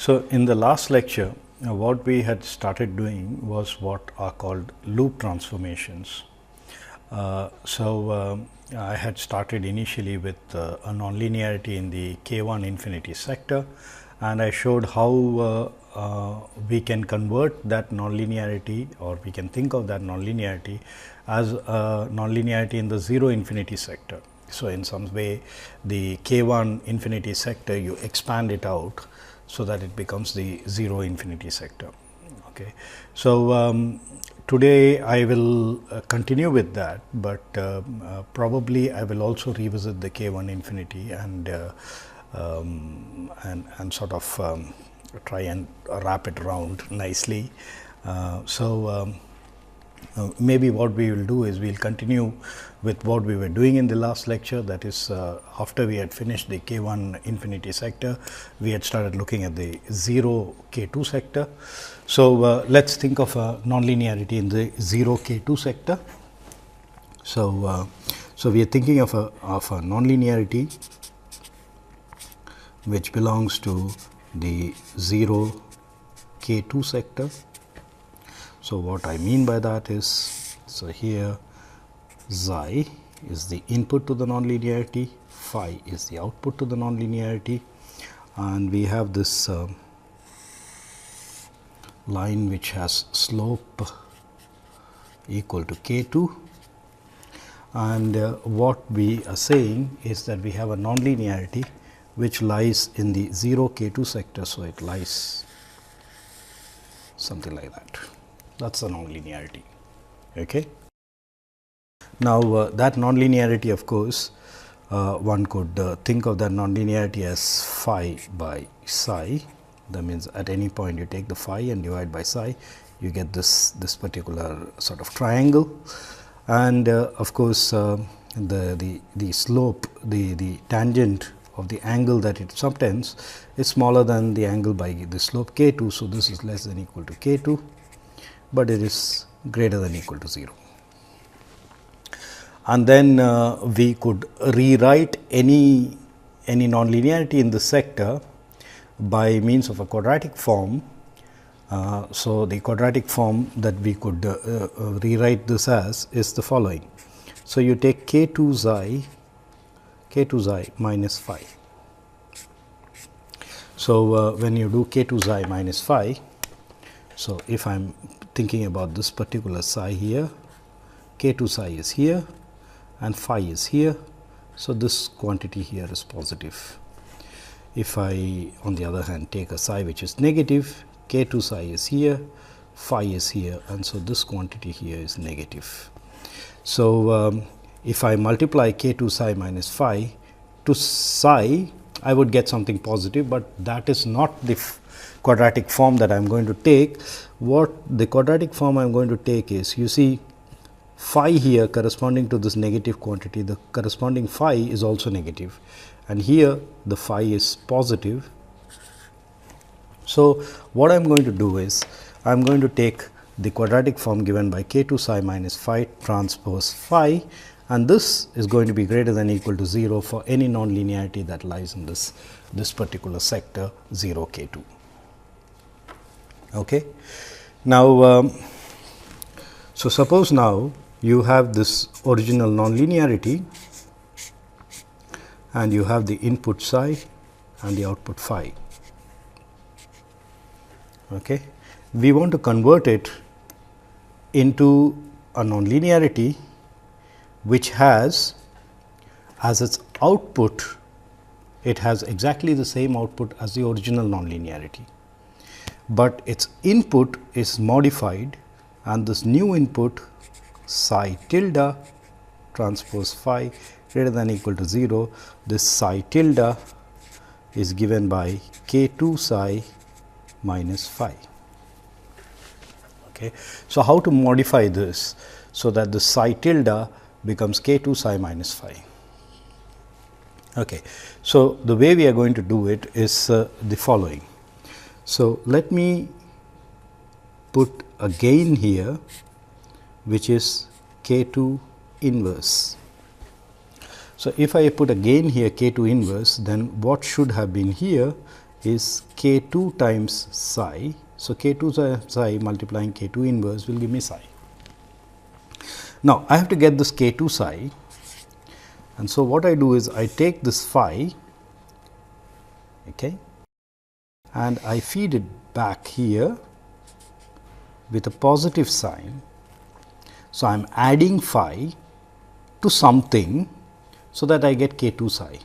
So, in the last lecture, what we had started doing was what are called loop transformations. I had started initially with a nonlinearity in the K1 infinity sector, and I showed how we can convert that nonlinearity, or we can think of that nonlinearity as a nonlinearity in the 0 infinity sector. So, in some way the K1 infinity sector, you expand it out so that it becomes the 0 infinity sector. Okay. So, today I will continue with that, but probably I will also revisit the K1 infinity and sort of try and wrap it around nicely. Maybe what we will do is we will continue with what we were doing in the last lecture, that is after we had finished the K1 infinity sector, we had started looking at the 0 K2 sector. So, let us think of a nonlinearity in the 0 K2 sector. So, we are thinking of a nonlinearity which belongs to the 0 K2 sector. So, what I mean by that is, so here xi is the input to the nonlinearity, phi is the output to the nonlinearity, and we have this line which has slope equal to K2, and what we are saying is that we have a nonlinearity which lies in the 0 K2 sector. So, it lies something like that. That is a nonlinearity. Okay. Now, that nonlinearity, of course, one could think of that nonlinearity as phi by psi. That means, at any point you take the phi and divide by psi, you get this particular sort of triangle, and of course, the slope, the tangent of the angle that it subtends is smaller than the angle by the slope K2. So, this is less than equal to K2, but it is greater than equal to 0. And then we could rewrite any nonlinearity in the sector by means of a quadratic form. So, the quadratic form that we could rewrite this as is the following. So, you take K2 xi minus phi. So, when you do K2 xi minus phi, so if I am thinking about this particular psi here, K2 psi is here and phi is here. So, this quantity here is positive. If I, on the other hand, take a psi which is negative, K2 psi is here, phi is here, and so this quantity here is negative. So, if I multiply K2 psi minus phi to psi, I would get something positive, but that is not the quadratic form that I am going to take. What the quadratic form I am going to take is, you see phi here corresponding to this negative quantity, the corresponding phi is also negative, and here the phi is positive. So, what I am going to do is, I am going to take the quadratic form given by K2 psi minus phi transpose phi, and this is going to be greater than equal to 0 for any nonlinearity that lies in this particular sector 0 K2. Okay. Now, so suppose now you have this original nonlinearity and you have the input psi and the output phi. Okay. We want to convert it into a nonlinearity which has as its output, it has exactly the same output as the original nonlinearity, but its input is modified, and this new input psi tilde transpose phi greater than equal to 0, this psi tilde is given by K2 psi minus phi. Okay. So, how to modify this so that the psi tilde becomes K2 psi minus phi. Okay. So, the way we are going to do it is the following. So, let me put a gain here which is K2 inverse. So, if I put a gain here K2 inverse, then what should have been here is K2 times psi. So, K2 psi multiplying K2 inverse will give me psi. Now, I have to get this K2 psi, and so what I do is I take this phi, okay, and I feed it back here with a positive sign. So, I am adding phi to something so that I get K2 psi,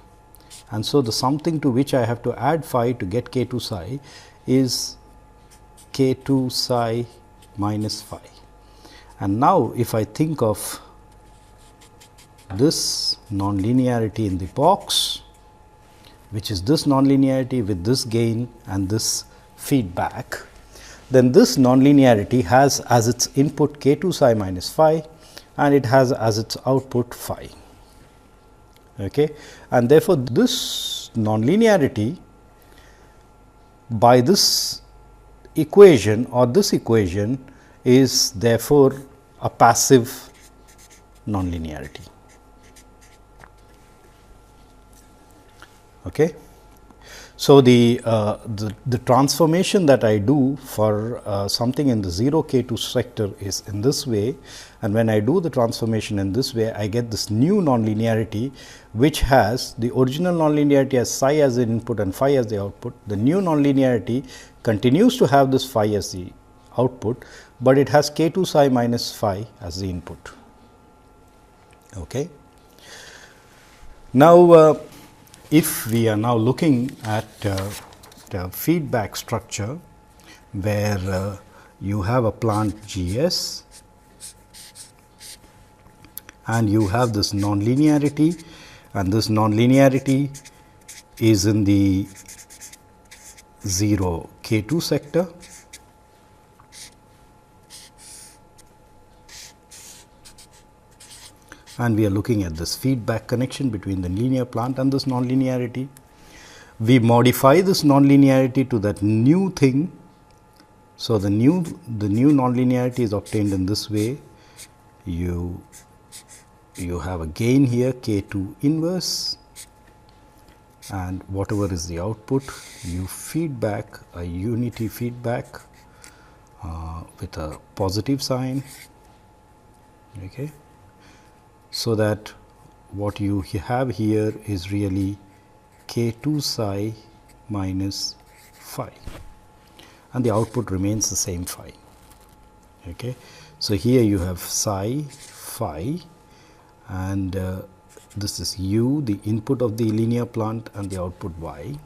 and so the something to which I have to add phi to get K2 psi is K2 psi minus phi. And now, if I think of this nonlinearity in the box, which is this nonlinearity with this gain and this feedback, then this nonlinearity has as its input K2 psi minus phi, and it has as its output phi. Okay. And therefore, this nonlinearity by this equation or this equation is therefore a passive nonlinearity. Okay. So, the transformation that I do for something in the 0 K2 sector is in this way, and when I do the transformation in this way, I get this new nonlinearity, which has the original nonlinearity as psi as the input and phi as the output. The new nonlinearity continues to have this phi as the output, but it has K2 psi minus phi as the input. Okay. Now, if we are now looking at the feedback structure, where you have a plant GS and you have this nonlinearity, and this nonlinearity is in the 0 K2 sector, and we are looking at this feedback connection between the linear plant and this nonlinearity. We modify this nonlinearity to that new thing. So, the new nonlinearity is obtained in this way. You have a gain here K2 inverse, and whatever is the output, you feed back a unity feedback with a positive sign. Okay. So, that what you have here is really K2 psi minus phi, and the output remains the same phi. Okay. So, here you have psi phi, and this is u, the input of the linear plant, and the output y.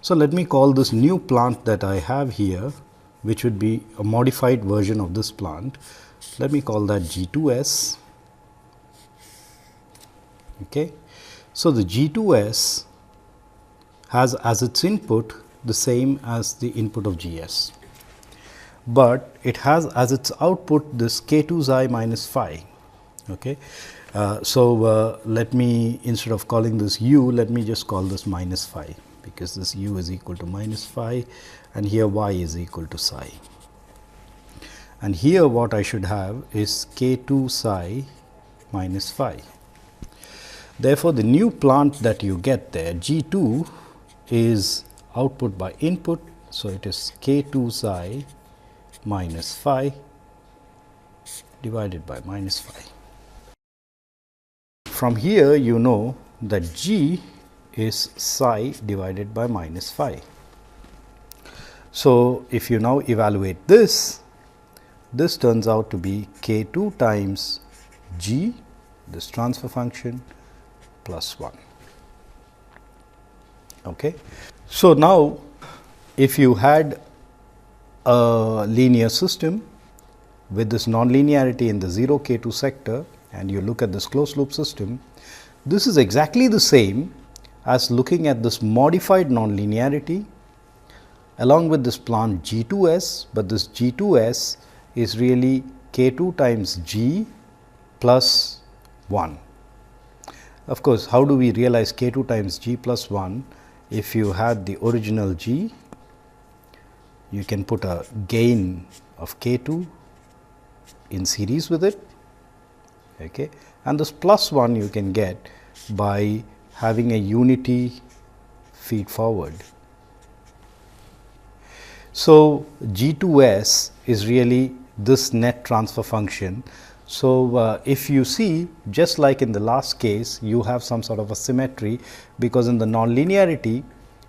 So, let me call this new plant that I have here, which would be a modified version of this plant. Let me call that G2S. Okay. So, the G2S has as its input the same as the input of GS, but it has as its output this K2 psi minus phi. Okay. So, let me, instead of calling this u, let me just call this minus phi, because this u is equal to minus phi, and here y is equal to psi. And here what I should have is K2 psi minus phi. Therefore, the new plant that you get there, G2, is output by input. So, it is K2 psi minus phi divided by minus phi. From here, you know that G is psi divided by minus phi. So, if you now evaluate this, this turns out to be K2 times G, this transfer function, plus 1. Okay. So, now if you had a linear system with this nonlinearity in the 0 K2 sector, and you look at this closed loop system, this is exactly the same as looking at this modified nonlinearity along with this plant G2S, but this G2S is really K2 times G plus 1. Of course, how do we realize K2 times G plus 1? If you had the original G, you can put a gain of K2 in series with it, okay, and this plus 1 you can get by having a unity feed forward. So, G2S is really this net transfer function. So, if you see, just like in the last case, you have some sort of a symmetry, because in the nonlinearity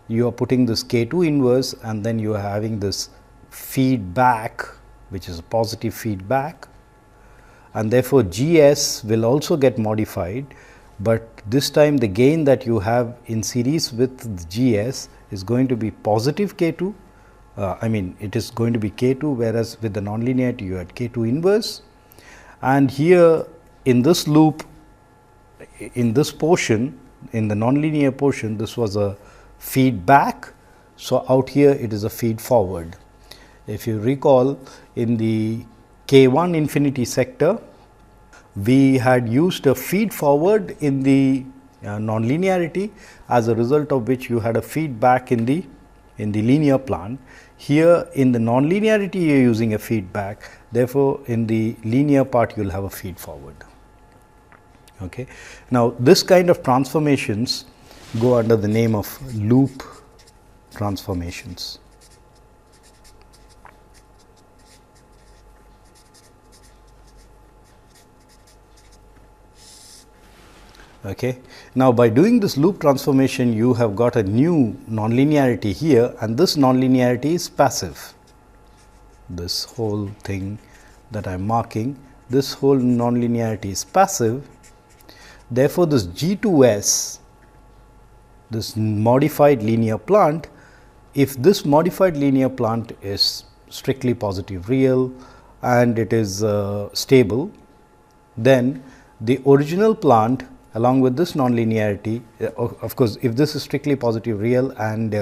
you are putting this K2 inverse and then you are having this feedback, which is a positive feedback, and therefore, GS will also get modified, but this time the gain that you have in series with GS is going to be positive K2. I mean, it is going to be K2, whereas with the nonlinearity you had K2 inverse. And here in this loop, in this portion, in the nonlinear portion, this was a feedback. So, out here it is a feed forward. If you recall, in the K1 infinity sector, we had used a feed forward in the nonlinearity, as a result of which you had a feedback in the linear plant. Here in the nonlinearity you are using a feedback, therefore, in the linear part you will have a feed forward. Okay. Now, this kind of transformations go under the name of loop transformations. Okay. Now, by doing this loop transformation, you have got a new nonlinearity here, and this nonlinearity is passive. This whole thing that I am marking, this whole nonlinearity is passive. Therefore, this G2S, this modified linear plant, if this modified linear plant is strictly positive real and it is stable, then the original plant along with this nonlinearity, of course, if this is strictly positive real and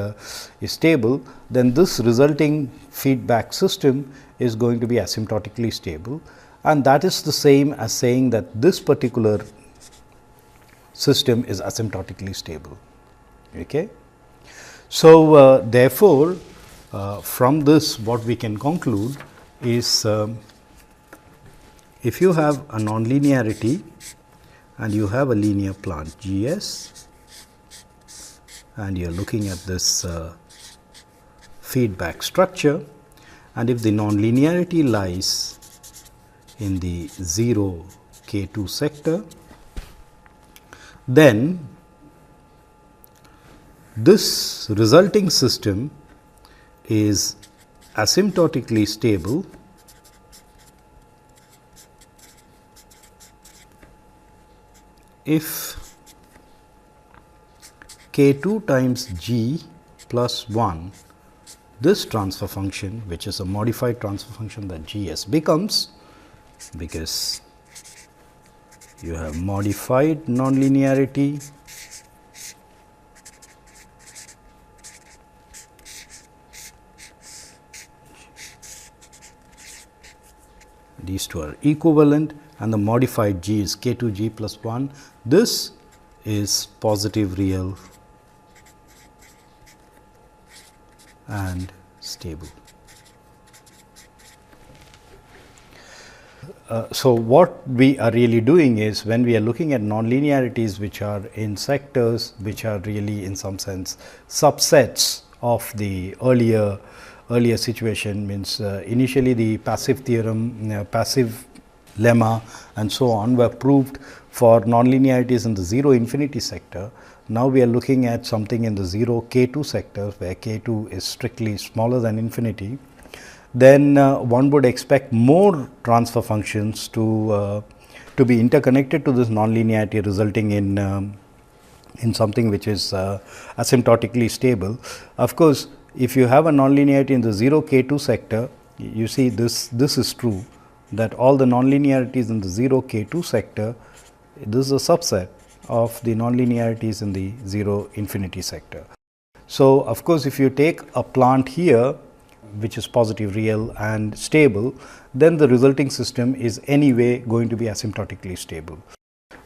is stable, then this resulting feedback system is going to be asymptotically stable, and that is the same as saying that this particular system is asymptotically stable. Okay. So, therefore, from this what we can conclude is, if you have a nonlinearity and you have a linear plant GS and you are looking at this feedback structure, and if the nonlinearity lies in the 0 K2 sector, then this resulting system is asymptotically stable if K2 times G plus 1, this transfer function, which is a modified transfer function that GS becomes, because you have modified nonlinearity these two are equivalent, and the modified G is K2 G plus 1. This is positive real and stable. So, what we are really doing is, when we are looking at nonlinearities which are in sectors which are really in some sense subsets of the earlier situation, means initially the passive theorem, passive lemma and so on were proved for nonlinearities in the 0 infinity sector. Now, we are looking at something in the 0 K2 sector, where K2 is strictly smaller than infinity. Then one would expect more transfer functions to be interconnected to this nonlinearity, resulting in something which is asymptotically stable. Of course, if you have a nonlinearity in the 0 K2 sector, you see this is true, that all the nonlinearities in the 0 K2 sector, this is a subset of the nonlinearities in the 0 infinity sector. So, of course, if you take a plant here which is positive real and stable, then the resulting system is anyway going to be asymptotically stable.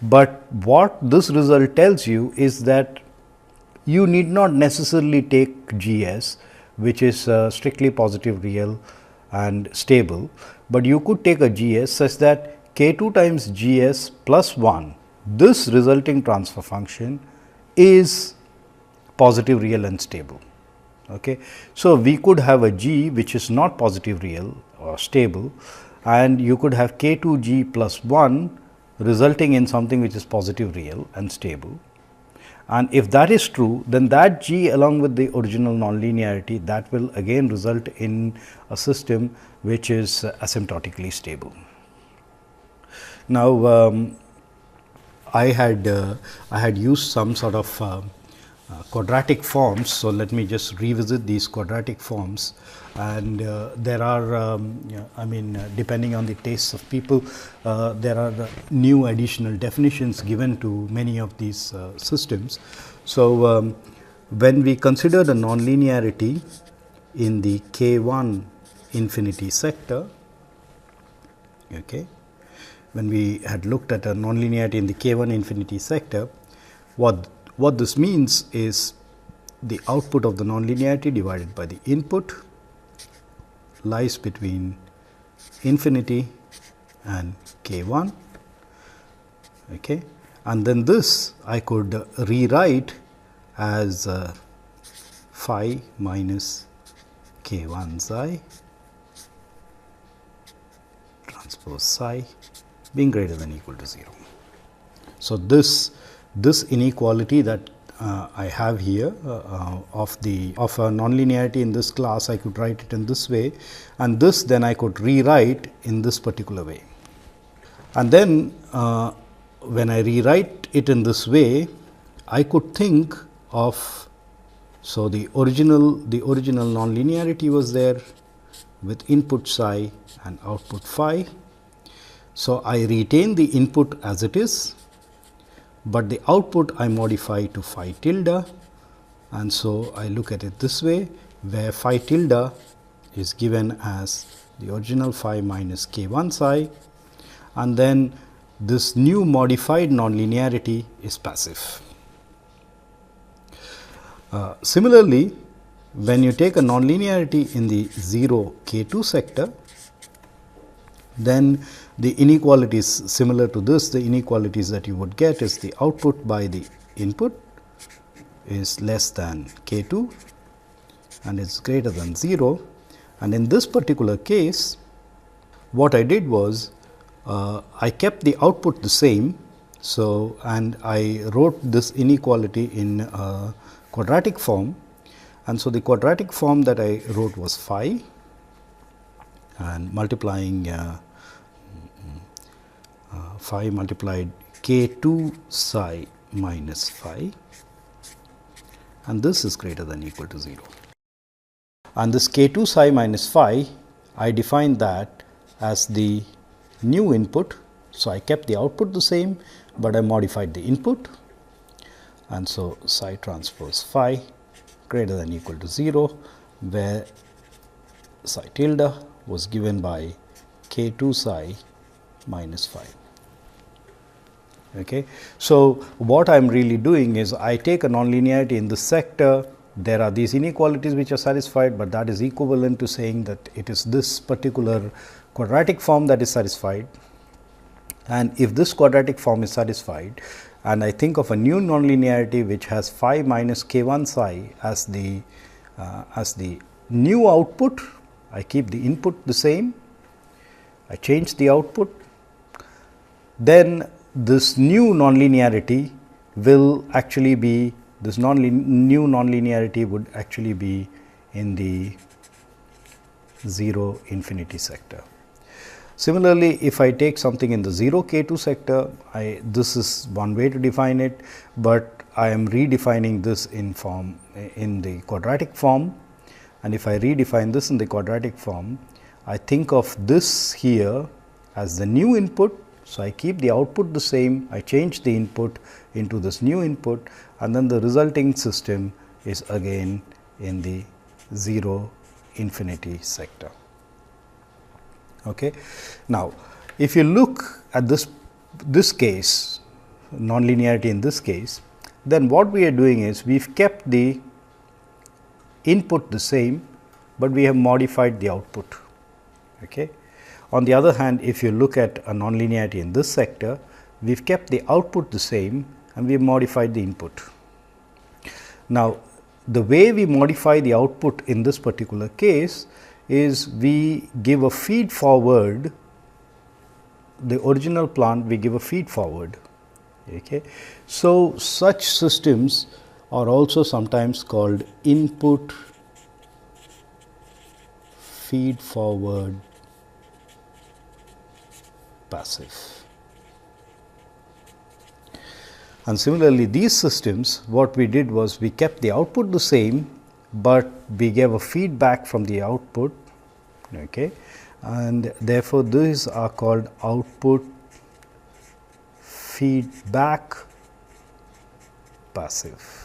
But what this result tells you is that you need not necessarily take GS, which is strictly positive real and stable, but you could take a GS such that K2 times GS plus 1, this resulting transfer function is positive real and stable. Okay. So, we could have a g which is not positive real or stable, and you could have k 2 g plus 1 resulting in something which is positive real and stable. And if that is true, then that g along with the original nonlinearity, that will again result in a system which is asymptotically stable. Now, I had used some sort of quadratic forms. So, let me just revisit these quadratic forms, and there are I mean depending on the tastes of people, there are new additional definitions given to many of these systems. So, when we consider the nonlinearity in the k1 infinity sector, okay, when we had looked at a nonlinearity in the k1 infinity sector, what this means is the output of the nonlinearity divided by the input lies between infinity and k1, okay. And then this I could rewrite as phi minus k1 psi transpose psi being greater than or equal to 0. So, this inequality that I have here of a nonlinearity in this class, I could write it in this way, and this then I could rewrite in this particular way. And then when I rewrite it in this way, I could think of, so the original nonlinearity was there with input psi and output phi. So, I retain the input as it is, but the output I modify to phi tilde, and so I look at it this way, where phi tilde is given as the original phi minus k1 psi, and then this new modified nonlinearity is passive. Similarly, when you take a nonlinearity in the 0 k2 sector, then the inequalities similar to this, the inequalities that you would get is the output by the input is less than k 2 and is greater than 0. And in this particular case, what I did was I kept the output the same. So, and I wrote this inequality in quadratic form, and so the quadratic form that I wrote was phi and multiplying phi multiplied k 2 psi minus phi, and this is greater than or equal to 0. And this k 2 psi minus phi, I defined that as the new input. So, I kept the output the same, but I modified the input, and so psi transpose phi greater than or equal to 0, where psi tilde was given by k 2 psi minus phi. Okay. So, what I am really doing is I take a nonlinearity in this sector, there are these inequalities which are satisfied, but that is equivalent to saying that it is this particular quadratic form that is satisfied. And if this quadratic form is satisfied, and I think of a new nonlinearity which has phi minus k 1 psi as the new output, I keep the input the same, I change the output, then this new nonlinearity will actually be, this new nonlinearity would actually be in the 0 infinity sector. Similarly, if I take something in the 0 k 2 sector, this is one way to define it, but I am redefining this in the quadratic form, and if I redefine this in the quadratic form, I think of this here as the new input. So, I keep the output the same, I change the input into this new input, and then the resulting system is again in the 0 infinity sector. Okay. Now, if you look at this case, nonlinearity in this case, then what we are doing is we have kept the input the same, but we have modified the output. Okay. On the other hand, if you look at a nonlinearity in this sector, we've kept the output the same and we've modified the input. Now, the way we modify the output in this particular case is we give a feed forward, the original plant we give a feed forward. Okay. So, such systems are also sometimes called input feed forward passive. And similarly, these systems, what we did was we kept the output the same, but we gave a feedback from the output, okay, and therefore, these are called output feedback passive.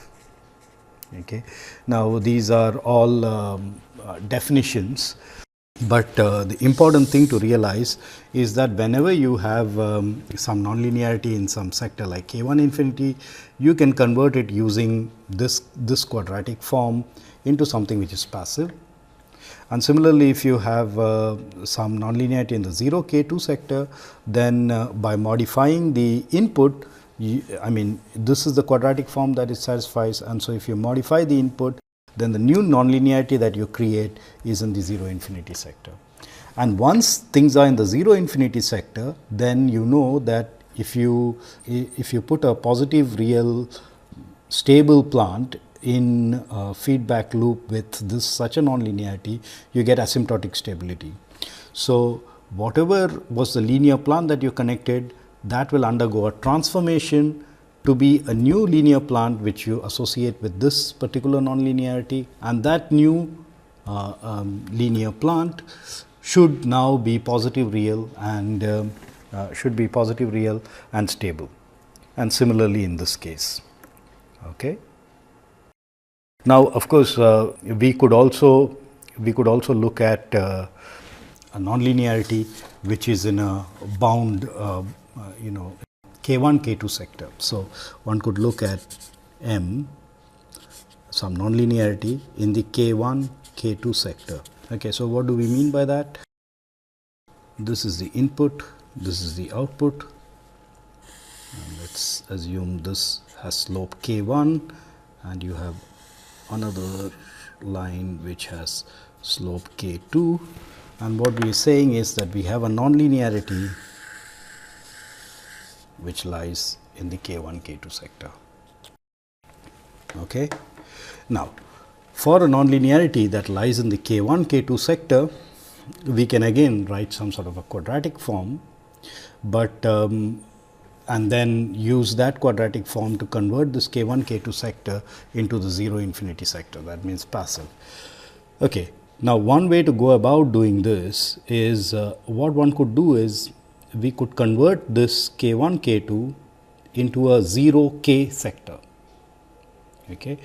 Okay. Now, these are all definitions, but the important thing to realize is that whenever you have some nonlinearity in some sector like K1 infinity, you can convert it using this quadratic form into something which is passive. And similarly, if you have some nonlinearity in the 0 K2 sector, then by modifying the input, this is the quadratic form that it satisfies, and so if you modify the input, then the new nonlinearity that you create is in the 0 infinity sector. And once things are in the 0 infinity sector, then you know that if you put a positive real stable plant in a feedback loop with such a nonlinearity, you get asymptotic stability. So, whatever was the linear plant that you connected, that will undergo a transformation to be a new linear plant which you associate with this particular nonlinearity, and that new linear plant should now be positive real and stable, and similarly in this case. Okay. Now, of course, we could also look at a nonlinearity which is in a bound K1 K2 sector. So, one could look at some nonlinearity in the K1 K2 sector. Okay, so what do we mean by that? This is the input, this is the output, and let's assume this has slope K1 and you have another line which has slope K2, and what we are saying is that we have a nonlinearity which lies in the K1 K2 sector. Okay. Now, for a nonlinearity that lies in the K1 K2 sector, we can again write some sort of a quadratic form, but and then use that quadratic form to convert this K1 K2 sector into the 0 infinity sector, that means passive. Okay. Now, one way to go about doing this is what one could do is we could convert this K1 K2 into a 0 K sector. Okay.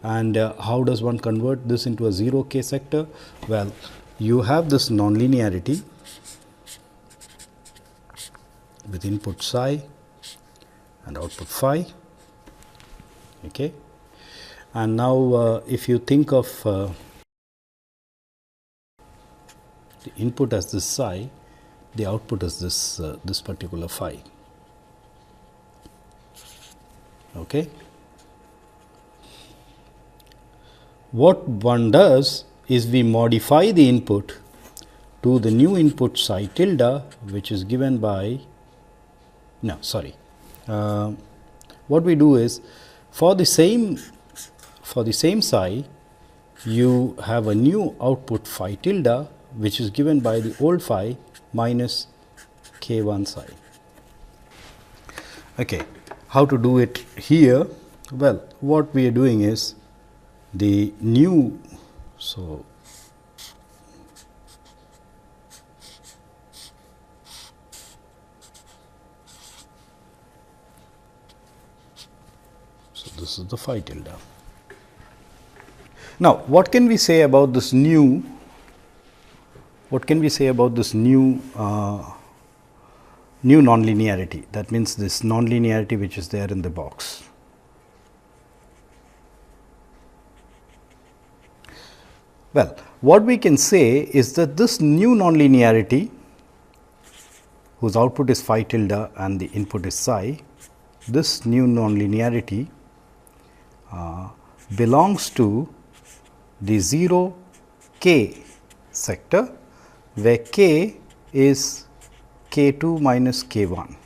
And how does one convert this into a 0 K sector? Well, you have this nonlinearity with input psi and output phi. Okay. And now, if you think of the input as this psi, the output is this particular phi. Okay. What one does is we modify the input to the new input psi tilde, which is given by what we do is for the same psi, you have a new output phi tilde which is given by the old phi minus K1 psi. Okay. How to do it here? Well, what we are doing is the new, so this is the phi tilde. Now, what can we say about this new? What can we say about this new nonlinearity? That means this nonlinearity which is there in the box. Well, what we can say is that this new nonlinearity whose output is phi tilde and the input is psi, this new nonlinearity belongs to the 0 k sector, where k is k 2 minus k 1.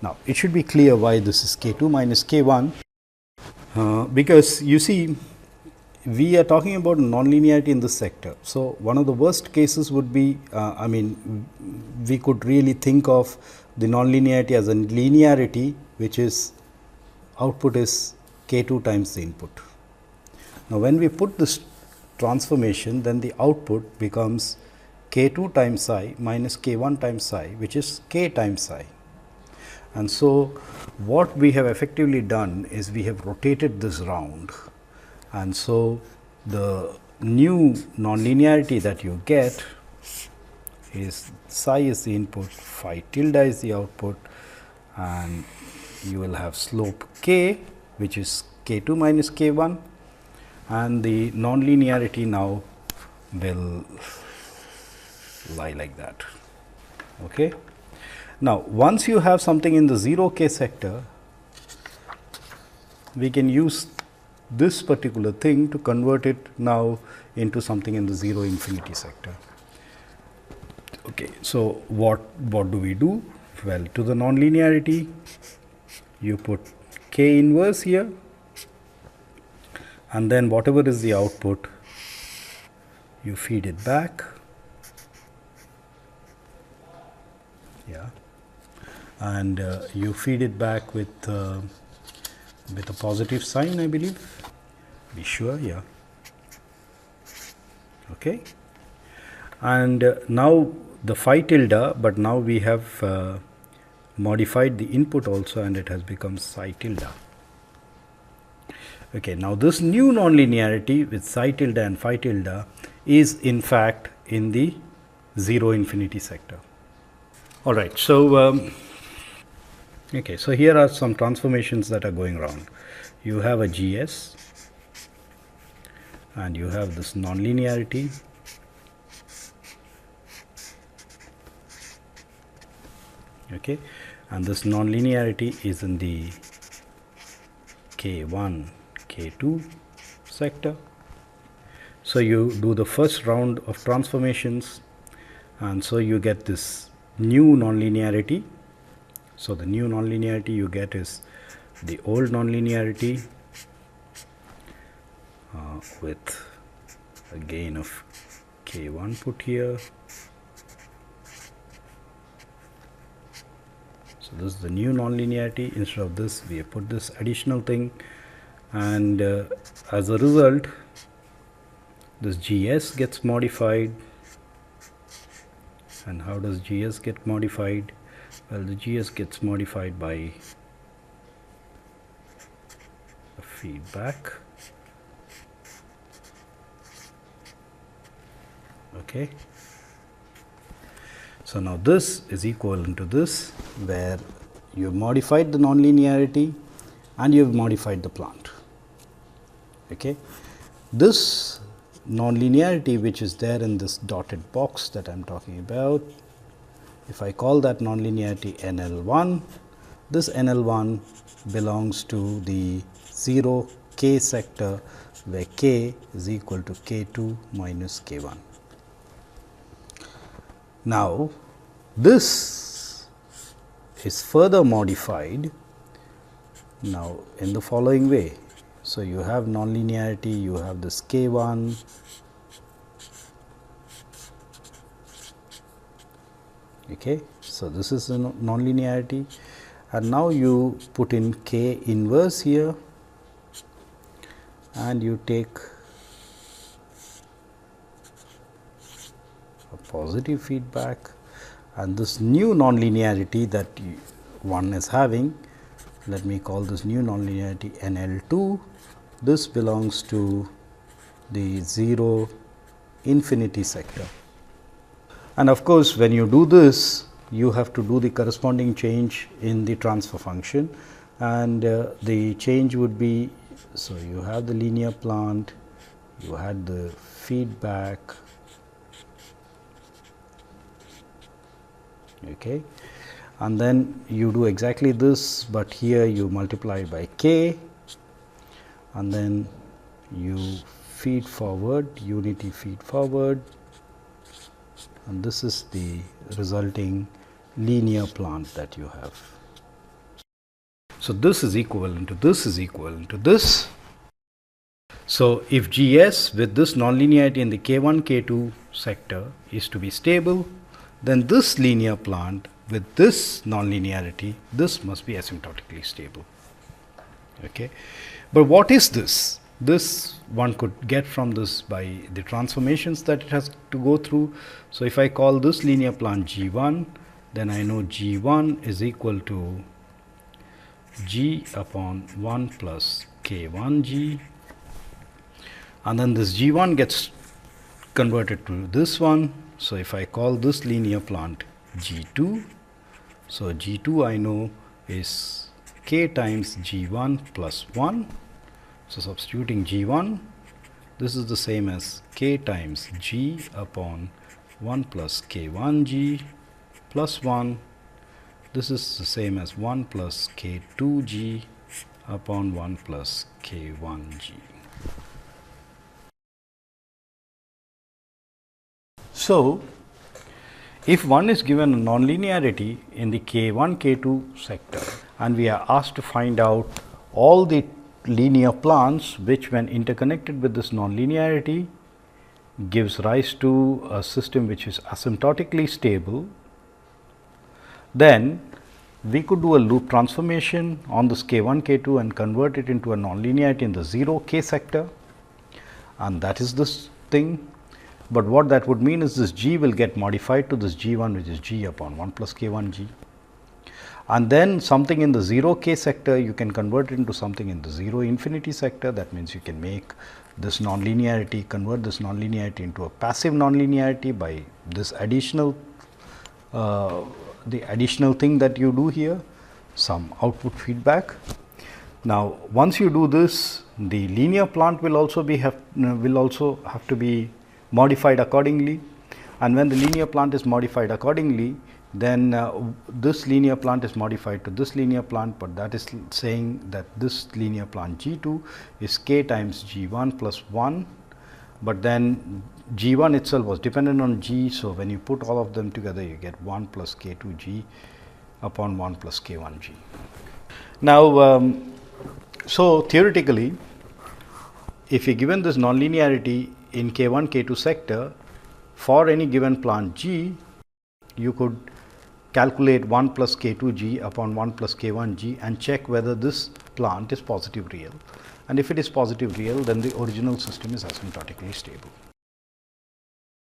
Now, it should be clear why this is k 2 minus k 1, because you see, we are talking about nonlinearity in this sector. So, one of the worst cases would be, we could really think of the nonlinearity as a linearity, which is output is k 2 times the input. Now, when we put this transformation, then the output becomes k 2 times psi minus k 1 times psi, which is k times psi. And so, what we have effectively done is we have rotated this round, and so the new nonlinearity that you get is psi is the input, phi tilde is the output, and you will have slope k, which is k 2 minus k 1, and the nonlinearity now will lie like that. Okay. Now, once you have something in the 0 k sector, we can use this particular thing to convert it now into something in the 0 infinity sector. Okay. So, what do we do? Well, to the nonlinearity, you put k inverse here, and then whatever is the output, you feed it back. Yeah. And you feed it back with a positive sign, I believe. Be sure, yeah. Okay. And now the phi tilde, but now we have modified the input also, and it has become psi tilde. Okay. Now, this new nonlinearity with psi tilde and phi tilde is in fact in the 0 infinity sector. All right. So, okay, so here are some transformations that are going around. You have a GS, and you have this nonlinearity, okay, and this nonlinearity is in the K1, K2 sector. So, you do the first round of transformations, and so you get this new nonlinearity. So, the new nonlinearity you get is the old nonlinearity with a gain of k 1 put here. So, this is the new nonlinearity. Instead of this, we have put this additional thing, and as a result, this GS gets modified. And how does GS get modified? Well, the GS gets modified by a feedback. Okay. So, now this is equivalent to this, where you have modified the nonlinearity and you have modified the plant. Okay. This nonlinearity, which is there in this dotted box that I am talking about, if I call that nonlinearity NL1, this NL1 belongs to the 0 k sector, where k is equal to k 2 minus k 1. Now, this is further modified now in the following way. So, you have nonlinearity, you have this k 1, okay. So, this is the nonlinearity, and now you put in k inverse here, and you take a positive feedback, and this new nonlinearity that one is having, let me call this new nonlinearity NL2. This belongs to the 0 infinity sector. And of course, when you do this, you have to do the corresponding change in the transfer function, and the change would be, so you have the linear plant, you had the feedback, Okay. And then you do exactly this, but here you multiply by k, and then you feed forward, unity feed forward, and this is the resulting linear plant that you have. So, this is equivalent to this is equivalent to this. So, if Gs with this nonlinearity in the K1, K2 sector is to be stable, then this linear plant with this nonlinearity, this must be asymptotically stable. Okay. But what is this? This one could get from this by the transformations that it has to go through. So, if I call this linear plant G1, then I know G1 is equal to G upon 1 plus K1G, and then this G1 gets converted to this one. So, if I call this linear plant G2, so G2 I know is K times G1 plus 1. So, substituting G1, this is the same as K times G upon 1 plus K1G plus 1. This is the same as 1 plus K2G upon 1 plus K1G. So, if one is given a nonlinearity in the K1, K2 sector, and we are asked to find out all the linear plants which, when interconnected with this nonlinearity, gives rise to a system which is asymptotically stable, then we could do a loop transformation on this K1, K2 and convert it into a nonlinearity in the 0 K sector, and that is this thing. But what that would mean is this G will get modified to this G1, which is G upon 1 plus K1G. And then something in the 0 K sector, you can convert it into something in the 0 infinity sector. That means you can make this nonlinearity, convert this nonlinearity into a passive nonlinearity by this additional, the additional thing that you do here, some output feedback. Now, once you do this, the linear plant will also have to be modified accordingly, and when the linear plant is modified accordingly, then this linear plant is modified to this linear plant, but that is saying that this linear plant G2 is K times G1 plus 1, but then G1 itself was dependent on G. So, when you put all of them together, you get 1 plus K2G upon 1 plus K1G. Now, so theoretically, if you are given this nonlinearity in K1, K2 sector for any given plant G, you could calculate 1 plus K2G upon 1 plus K1G and check whether this plant is positive real, and if it is positive real, then the original system is asymptotically stable.